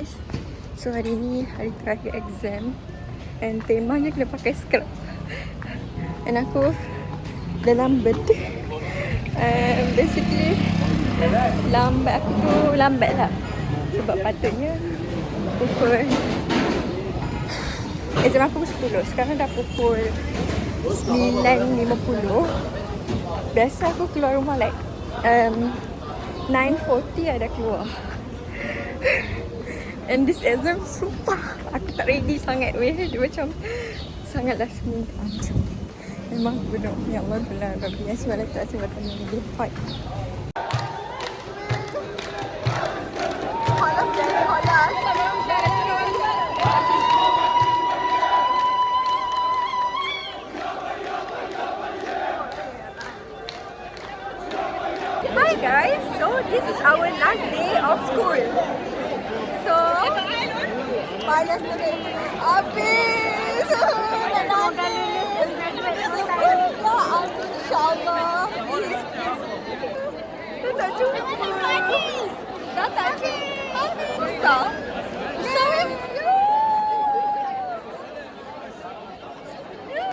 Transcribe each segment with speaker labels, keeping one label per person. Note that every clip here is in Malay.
Speaker 1: guys. So hari ni hari terakhir exam and temanya kena pakai scrub. And aku dalam bed. Basically lambat, aku tu lambat lah. Sebab patutnya pukul exam aku pukul 10. Sekarang dah pukul 9.50. Biasa aku keluar rumah like 9:40 ada keluar. And this exam sumpah aku tak ready sangat weh. Dia macam sangat last minute. Memang benar ya Allah benar Rabbi Asmaul tak sebab tanya dia fight. Hi guys, so this is our last day of school. So panas tu ni. Habis. Nak nangis. InsyaAllah. Dah tak jumpa. Dah tak jumpa. Besar.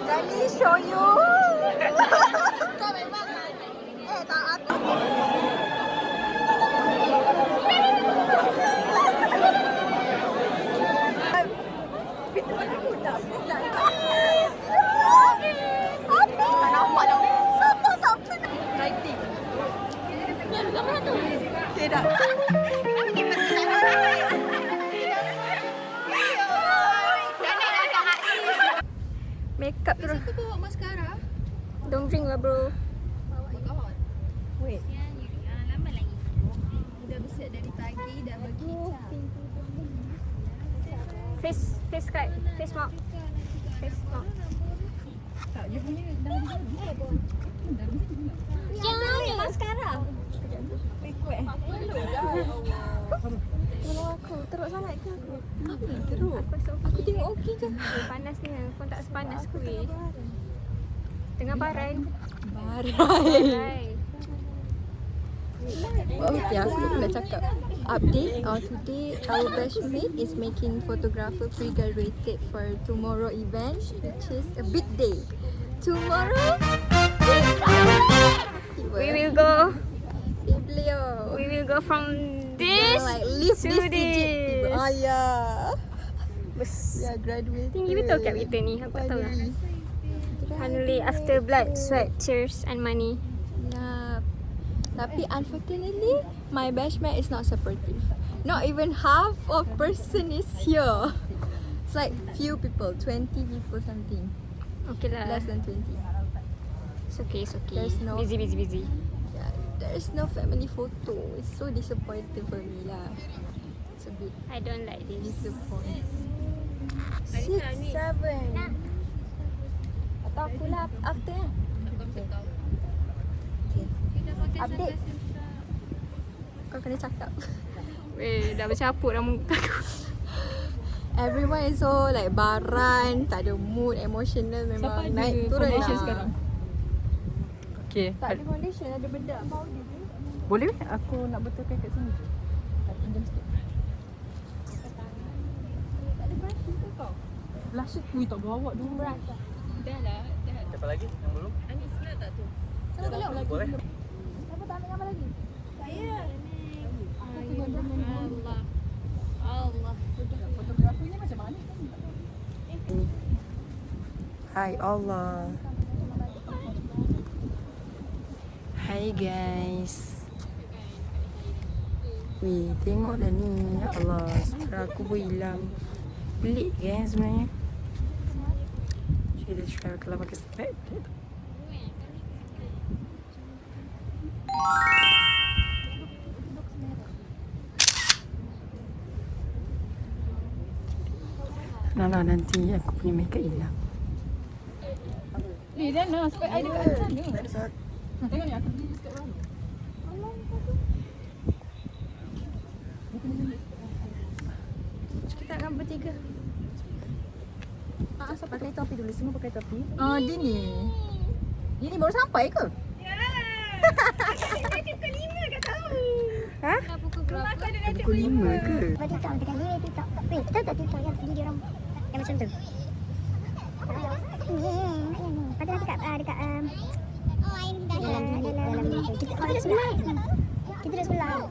Speaker 1: Let me show you. Kau memang tak aku. Tidak. Makeup terus.
Speaker 2: Aku bawa maskara.
Speaker 1: Don't drink lah bro.
Speaker 2: Bawa kawan.
Speaker 1: Wait.
Speaker 2: Lama lagi. Dah bersiap dari pagi, dah bagi
Speaker 1: Face cut. Face mark. Face mark.
Speaker 2: tak, dia punya dah
Speaker 1: Jangan maskara. Ikut Tolong aku, teruk sangat ke aku?
Speaker 2: Apa yang teruk?
Speaker 1: Aku tengok okey je.
Speaker 3: Panasnya, kau tak sepanas aku weh. Tengah baran.
Speaker 1: Barai. Okay, aku nak cakap update. Today our batchmate is making photographer pre-graduated for tomorrow event, which is a big day. Tomorrow
Speaker 3: We will go.
Speaker 1: Beliau
Speaker 3: We will go from this
Speaker 1: like live
Speaker 3: to
Speaker 1: this
Speaker 3: this.
Speaker 1: Egypt. Yeah.
Speaker 3: Bes.
Speaker 1: Yeah, graduated.
Speaker 3: Tinggi betul kat kita ni. Aku tak tahu lah. Finally after blood, sweat, tears and money.
Speaker 1: Yeah. Tapi unfortunately, my batchmate is not supportive. Not even half of person is here. It's like few people, 20 people something.
Speaker 3: Okay lah.
Speaker 1: Less than 20.
Speaker 3: It's okay, it's okay.
Speaker 1: There's no-
Speaker 3: Busy.
Speaker 1: Yeah, there is no family photo. It's so disappointing for me lah. It's a bit
Speaker 3: I don't like this.
Speaker 1: disappointing. 6, 7. Atau aku lah after lah. Okay. Update. Kau kena cakap.
Speaker 3: Weh, dah bercapuk dah muka aku.
Speaker 1: Everyone is so like baran, tak ada mood, emotional memang naik turun lah.
Speaker 4: sekarang? Okay.
Speaker 1: Tak ada foundation, ada bedak powder je.
Speaker 4: Boleh? Aku nak betulkan kat sini. Tak pinjam sikit.
Speaker 1: Tak ada brush ke kau?
Speaker 4: Blush tu tak bawa dulu.
Speaker 1: Brush tak?
Speaker 2: Dah lah.
Speaker 5: Siapa lagi yang belum?
Speaker 2: Anis nak tak tu?
Speaker 1: Siapa belum?
Speaker 5: Boleh.
Speaker 1: Siapa tak ambil gambar lagi? Saya.
Speaker 2: Allah.
Speaker 4: Fotografinya macam mana?
Speaker 1: Hai Allah. Hai guys. Weh, tengok dah ni. Ya Allah, sekarang aku pun hilang. Pelik kan sebenarnya. Kita try kalau pakai spek. Nah, nanti aku punya makeup hilang.
Speaker 4: Ni dah nak spek I dekat sana. Tengok ni aku beli spek baru.
Speaker 3: Kita akan bertiga.
Speaker 1: Asal pakai topi dulu, semua pakai topi.
Speaker 4: Dia ni. Ini baru sampai ke?
Speaker 3: Dah pukul
Speaker 4: Pukul 5 ke?
Speaker 5: Buat TikTok tekan ni TikTok. Weh, tahu tak TikTok yang video yang macam tu? Ni. Lepas tu nanti dekat dalam kita duduk sebelah. Kita duduk sebelah.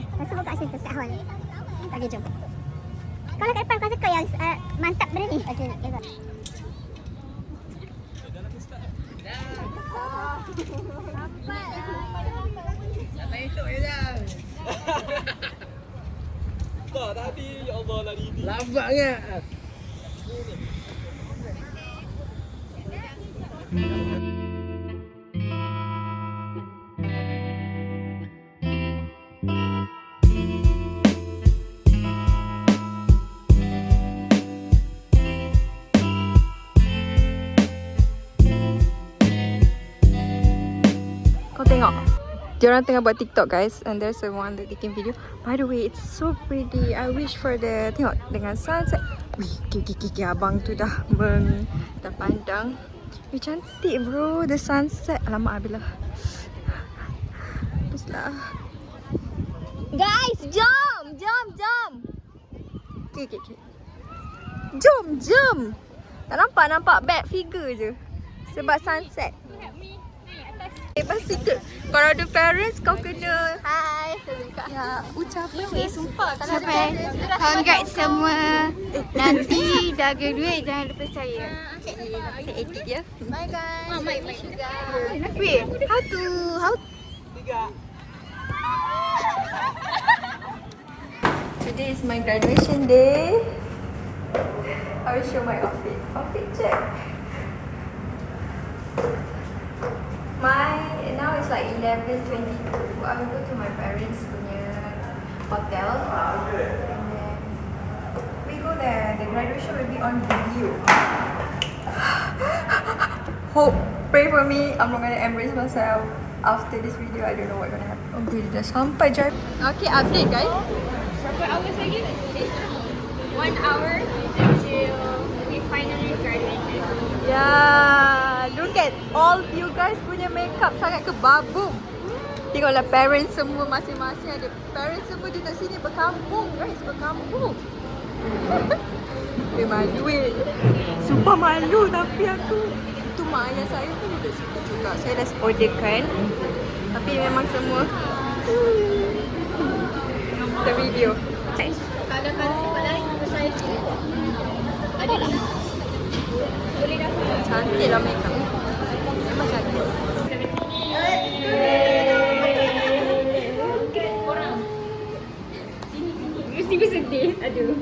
Speaker 5: Lepas tu buka situ kat hall. Okey, jom. Kalau kat depan kau suka yang mantap benda ni. Okey, tengok.
Speaker 6: Tak tadi, ya Allah lari ni.
Speaker 4: Labaknya.
Speaker 1: Kau tengok. Diorang tengah buat TikTok guys, and there's the one that taking video. By the way, it's so pretty. I wish for the tengok dengan sunset. Wih, kiki abang tu dah pandang. Wih, cantik bro, the sunset. Alamak Abilah. Baguslah. Guys, jom. Okay. Jom. Tak nampak bad figure je. Sebab sunset. Lepas sikit. Kalau ada parents kau kena hi. Ya, ucapan dia sumpah.
Speaker 2: Sampai congrats semua. Nanti jaga duit jangan lupa saya.
Speaker 1: Saya edit ya.
Speaker 2: Bye guys. Bye juga.
Speaker 1: Wait, how Today is my graduation day. I will show my outfit. Outfit check. Now it's like 11:22. I will go to my parents' punya hotel. And then we go there. The graduation will be on video. Hope, pray for me. I'm not gonna embrace myself after this video. I don't know what's gonna happen. Oh, good. Dah sampai je. Okay, update guys.
Speaker 3: Berapa hours lagi? 1 hour until we finally graduated.
Speaker 1: Yeah, look at all you guys punya makeup sangat kebabung. Tengoklah parents semua masing-masing ada. Parents semua duduk sini berkampung guys, berkampung. Malu sumpah malu tapi aku. Tu mak ayah saya pun duduk situ juga. Saya dah orderkan. Tapi memang semua kita video.
Speaker 2: Kalau simpan lagi saya ada tak? Boleh dah.
Speaker 1: Cantik lah makeup. Memang cantik.
Speaker 3: Mesti gue sedih. Aduh.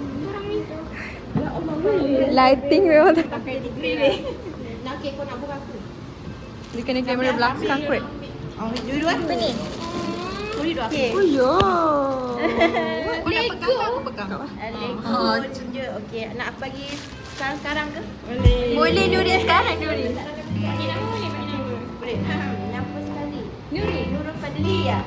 Speaker 1: Lighting memang tak.
Speaker 3: Pakai degree weh.
Speaker 2: Nak kau nak buka aku.
Speaker 1: Dia kena kamera belakang kot.
Speaker 2: Dulu apa ni? Boleh dua.
Speaker 1: Oh yo.
Speaker 2: Lego.
Speaker 1: Aku pegang.
Speaker 2: Lego tunjuk. Okey, nak bagi sekarang ke?
Speaker 1: Boleh Nuri sekarang Nuri.
Speaker 3: Bagi nama boleh, bagi nama.
Speaker 2: Boleh. Yang first kali. Nurul Fadli ya.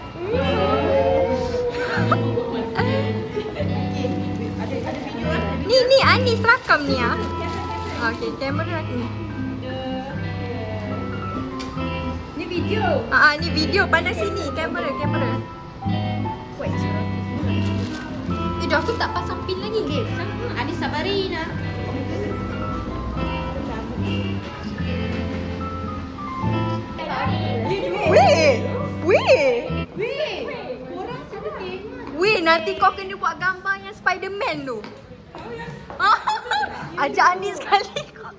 Speaker 2: Ada video ah.
Speaker 1: Ni Anis rakam ni ah. Okey, kamera ni.
Speaker 2: Ni video.
Speaker 1: Ni video pandang sini kamera. Dah aku tak pasang pin lagi.
Speaker 2: Okey, sama. Ada Sabarina.
Speaker 1: Weh, nanti kau kena buat gambar yang Spiderman tu. Ajak Anis sekali kau.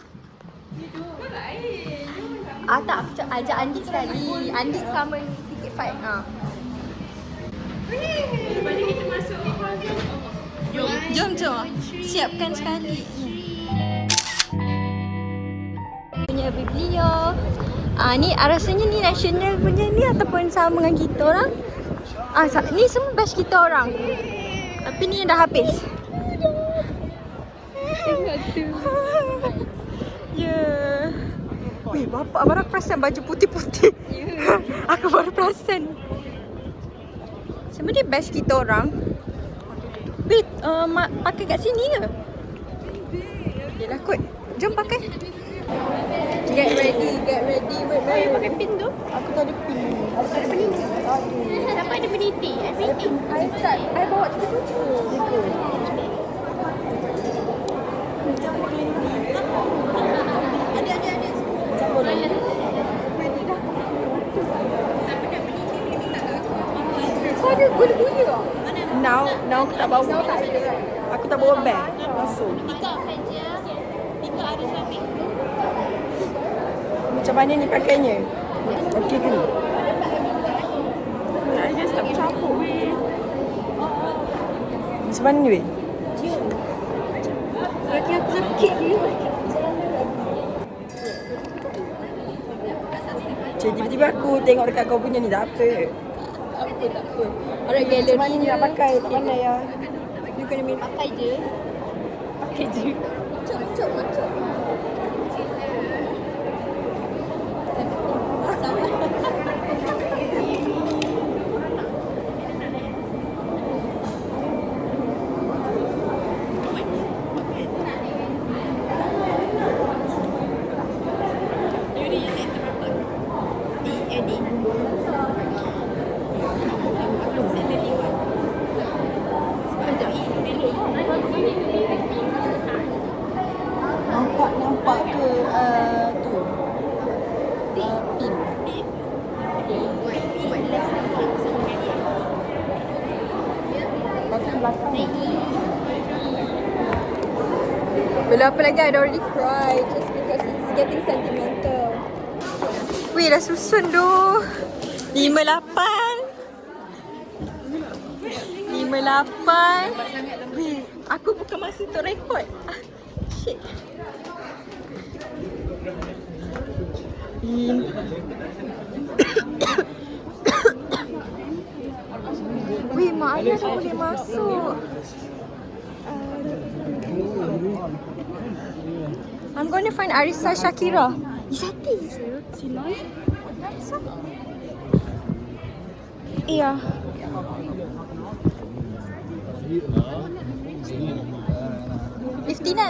Speaker 1: Tak, aku ajak Andi sekali. Andi sama sikit fight.
Speaker 3: Kita masuk hall jom.
Speaker 1: Jom. Siapkan sekali. Punya biblio. Ni rasanya ni national punya ni ataupun sama dengan kita orang. Ni semua batch kita orang. Tapi ni yang dah habis.
Speaker 3: Tengok tu.
Speaker 1: Ya. Weh, bapak baru perasan baju putih-putih. Aku baru perasan. Semua ni batch kita orang. Wait, pakai kat sini ke? Yelah kot. Jom pakai. Get ready. Wait.
Speaker 2: Pakai pin tu.
Speaker 4: Aku tak ada pin. Aku tak ada peniti.
Speaker 2: Siapa ada peniti?
Speaker 1: I bawa cucu-cucu. Kau ada gula-gula tak?
Speaker 4: Now aku tak bawa. Aku tak bawa bag. Langsung. Macam mana ni pakainya? Okey ke ni? I just tak bercampur weh. Macam mana ni weh?
Speaker 1: Kaki aku sakit ni.
Speaker 4: Cik, tiba-tiba aku tengok dekat kau punya ni tak apa.
Speaker 1: Tak apa. Orang galeri
Speaker 4: Macam mana ni nak pakai? Tak pandai lah.
Speaker 1: You kena main pakai je. Macam.
Speaker 4: Nampak ke tu? Pin.
Speaker 1: Bila apa lagi, I'd already cried just because it's getting sentimental. Weh, dah susun tu. 58. Weh, aku bukan masa untuk rekod. Shit. Weh, Mak Alia dah boleh masuk. I'm gonna find Arissa Shakira. Isati. Arissa. Iya. $59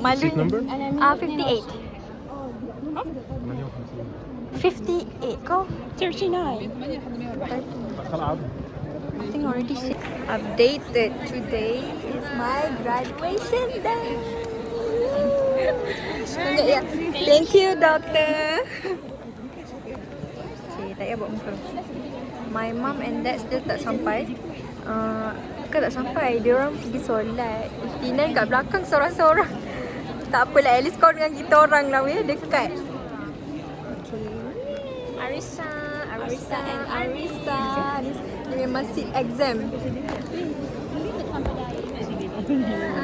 Speaker 1: Malu. 58. 58 kau? 39. I think already said. Updated. Today is my graduation day. Yeah. Thank you, doctor. Okay, tak payah buat muka. My mom and dad still tak sampai. Bukan tak sampai, dia orang pergi solat. Iftinan kat belakang seorang-seorang. Tak apalah, at least kau dengan kita orang lah weh, dekat. Okay. Arissa and Arissa. Dia masih exam.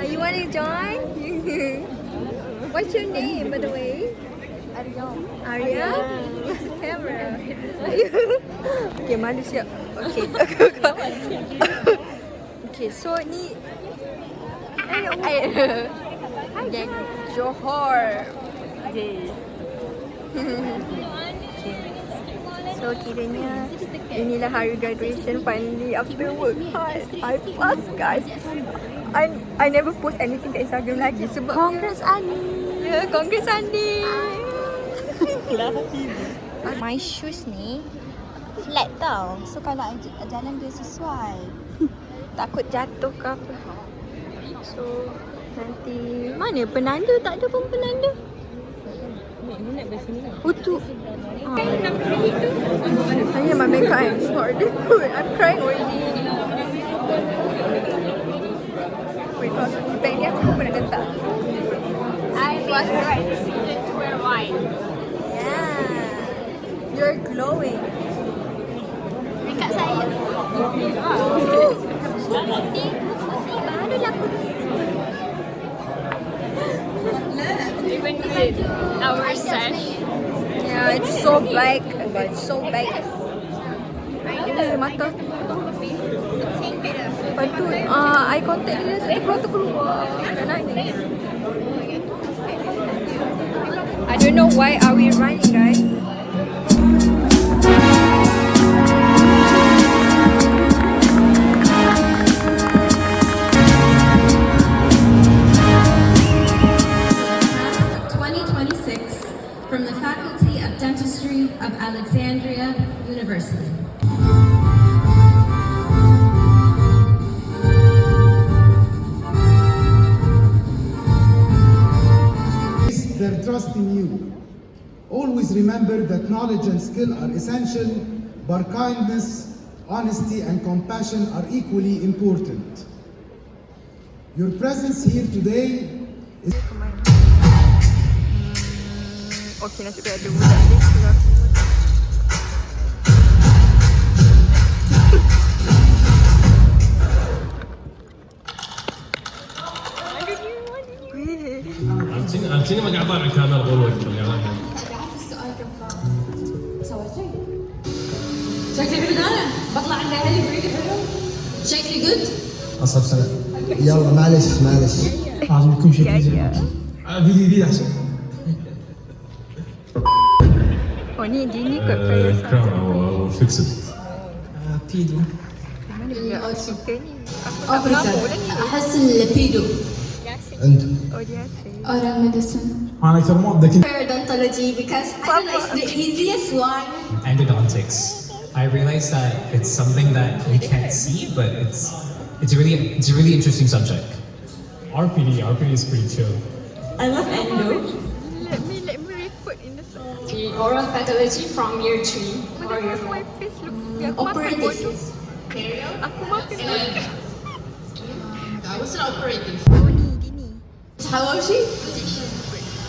Speaker 1: You want to join? What's your name, by the way? Arya? Camera. Okay, malu siap. Okay. Okay, so ni Gang Johor. Okay. So kiranya inilah hari graduation finally after work hard. I passed guys. I never post anything kat Instagram lagi sebab congrats Ani. Yeah, congrats Ani. My shoes ni flat tau. So kalau jalan dia sesuai. Takut jatuh ke apa. So nanti mana penanda? Tak ada pun penanda. Oh tu. Hanya my makeup is not really good. I'm crying already. Wait, bag ni aku pun nak letak.
Speaker 2: I was right. The secret to wear white.
Speaker 1: Yeah. You're glowing.
Speaker 2: Dekat saya. Putih barulah putih. Even with our sash.
Speaker 1: Yeah, it's so black. It's so black. Mata. Lepas tu, eye contact dia satu keluar tu keluar. Dah nangis. I don't know why are we running, guys.
Speaker 7: person.
Speaker 8: Their trust in you. Always remember that knowledge and skill are essential, but kindness, honesty, and compassion are equally important. Your presence here today is...
Speaker 1: Okay, nasib baik ada budak ni. Kalau aku
Speaker 6: عرفتيني ما قاعد طالع الكاميرا طول الوقت الاعلان.
Speaker 7: شكلي جود انا بطلع عند اهلي بريد حلو. شكلي جود.
Speaker 9: أصعب سنة. يلا معلش لازم يكون شيء زين. فيديو أحسن.
Speaker 1: Oh ni dia ni kot Faris.
Speaker 6: كراون او فيكسد.
Speaker 9: بيدو.
Speaker 1: Mana dia kita ni? Aku tak mengamuk dah ni.
Speaker 7: احس البيدو.
Speaker 9: أنت.
Speaker 1: Oh dia asyik.
Speaker 2: Oral medicine.
Speaker 9: أنا أكثر مو ذكي.
Speaker 7: Odontology because I don't know, it's the easiest one.
Speaker 10: Endodontics. I realized that it's something that we can't see, but it's a really interesting subject.
Speaker 6: RPD is pretty chill.
Speaker 7: I love endo.
Speaker 1: Let me record in the side.
Speaker 7: Oral pathology from year 3 or
Speaker 1: Mana
Speaker 7: year
Speaker 1: my
Speaker 7: 4.
Speaker 1: face look. Biar aku makan
Speaker 7: Operative.
Speaker 1: bodoh. Aku makan bodoh.
Speaker 7: What's an operative?
Speaker 1: Oh ni gini.
Speaker 7: حواوشي؟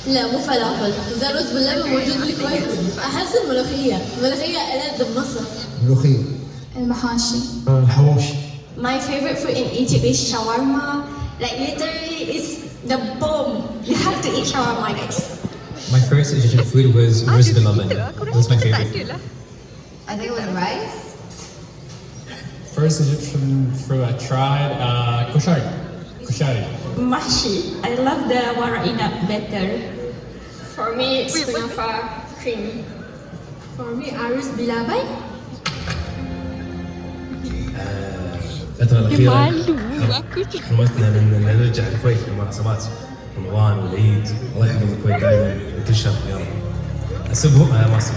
Speaker 7: لا مو فلافل، إذا رز باللبن موجود بالكويت. أحس الملوخية ألذ بمصر.
Speaker 9: ملوخية.
Speaker 2: المحاشي.
Speaker 9: الحواوشي.
Speaker 7: My favorite food in Egypt is shawarma. Like literally, it's the bomb. You have to eat shawarma, guys.
Speaker 10: My first Egyptian food was ruz bil laban.
Speaker 1: Aku
Speaker 10: It was
Speaker 1: rasa
Speaker 10: my
Speaker 1: kita tak
Speaker 10: favorite.
Speaker 1: ada lah.
Speaker 7: I think it was rice.
Speaker 6: First Egyptian food I tried, kushari.
Speaker 7: Mahshi. I love the wara inab better. For me, it's kunafa creamy. For me, aruz bilaban.
Speaker 6: الفترة الأخيرة حمسنا إن نرجع الكويت في المناسبات رمضان والعيد. الله يحفظ الكويت دائما وكل شهر يا رب. أسبهم ما أسب.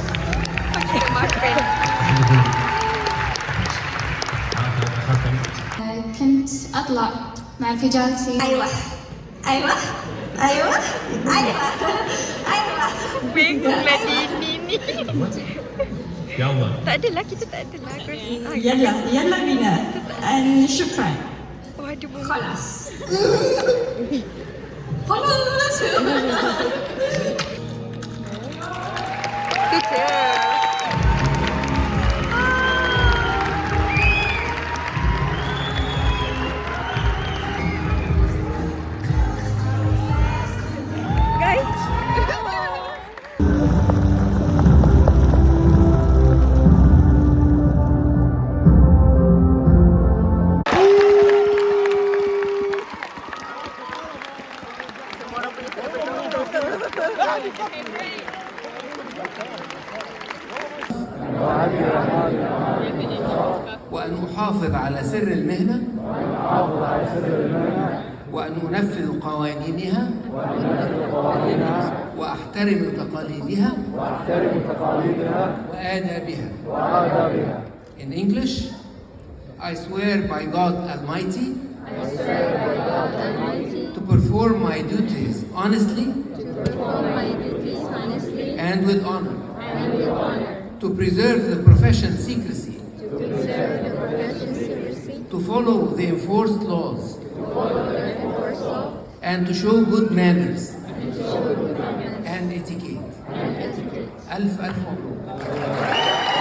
Speaker 2: كنت أطلع مع رفيجاتي.
Speaker 7: أيوة.
Speaker 1: Bingung lah Dini ni.
Speaker 6: يلا.
Speaker 1: Tak ada lah, kita tak ada lah. Aku rasa.
Speaker 7: يلا بينا. And شكرا.
Speaker 1: Oh ada bunga.
Speaker 7: خلاص.
Speaker 1: Tu je.
Speaker 11: وأن أحافظ على سر المهنة وأن أنفذ قوانينها وأحترم تقاليدها وآدابها. In English, I swear by God Almighty to perform my duties honestly and with honor, to preserve the profession's secrecy, to follow the enforced laws, and to show good manners and etiquette. ألف مبروك.